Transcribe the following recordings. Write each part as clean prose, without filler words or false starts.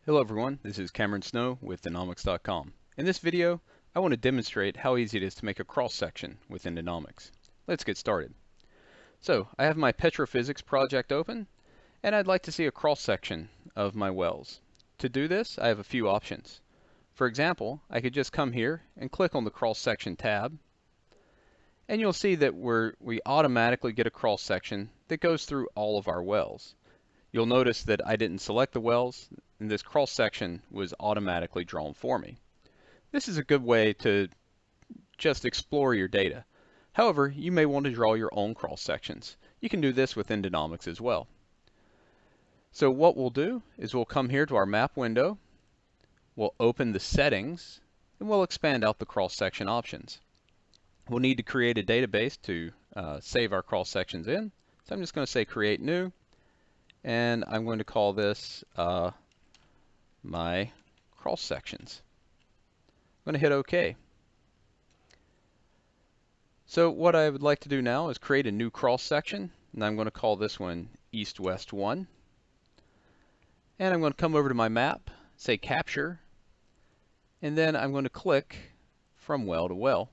Hello everyone, this is Cameron Snow with Danomics.com. In this video, I want to demonstrate how easy it is to make a cross-section within Danomics. Let's get started. So, I have my petrophysics project open, and I'd like to see a cross-section of my wells. To do this, I have a few options. For example, I could just come here and click on the cross-section tab, and you'll see that we automatically get a cross-section that goes through all of our wells. You'll notice that I didn't select the wells, and this cross-section was automatically drawn for me. This is a good way to just explore your data. However, you may want to draw your own cross-sections. You can do this within Danomics as well. So what we'll do is we'll come here to our map window, we'll open the settings, and we'll expand out the cross-section options. We'll need to create a database to save our cross-sections in. So I'm just going to say create new, and I'm going to call this my cross sections. I'm going to hit OK. So what I would like to do now is create a new cross section, and I'm going to call this one East-West 1. And I'm going to come over to my map, say capture, and then I'm going to click from well to well.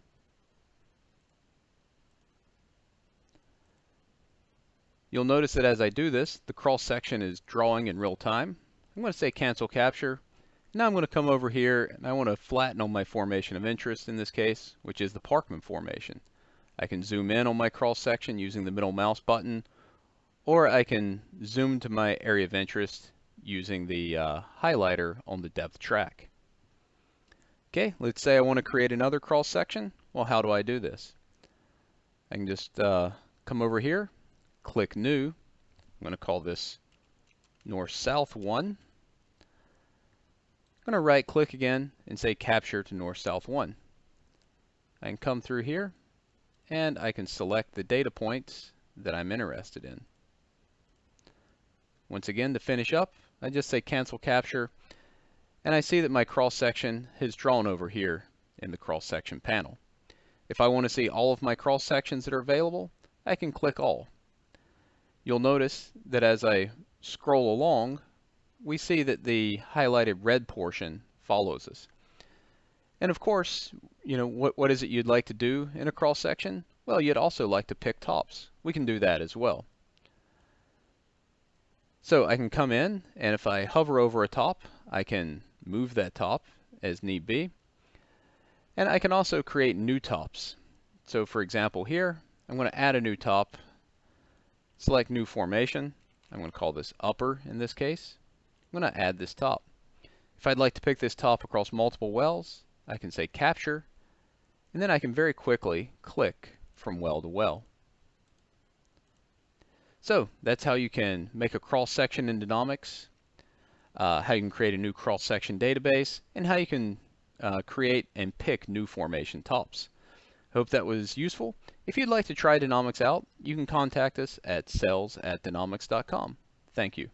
You'll notice that as I do this, the cross section is drawing in real time. I'm going to say cancel capture. Now I'm going to come over here and I want to flatten on my formation of interest in this case, which is the Parkman formation. I can zoom in on my cross section using the middle mouse button, or I can zoom to my area of interest using the highlighter on the depth track. Okay, let's say I want to create another cross section. Well, how do I do this? I can just come over here, click new. I'm going to call this North-South 1. I'm going to right click again and say capture to North-South 1. I can come through here and I can select the data points that I'm interested in. Once again, to finish up, I just say cancel capture, and I see that my cross section has drawn over here in the cross section panel. If I want to see all of my cross sections that are available, I can click all. You'll notice that as I scroll along, we see that the highlighted red portion follows us. And of course, you know, what is it you'd like to do in a cross section? Well, you'd also like to pick tops. We can do that as well. So I can come in, and if I hover over a top, I can move that top as need be. And I can also create new tops. So for example here, I'm going to add a new top. Select new formation. I'm going to call this upper in this case. I'm going to add this top. If I'd like to pick this top across multiple wells, I can say capture, and then I can very quickly click from well to well. So that's how you can make a cross section in Danomics, how you can create a new cross section database, and how you can create and pick new formation tops. Hope that was useful. If you'd like to try Danomics out, you can contact us at sales@danomics.com. Thank you.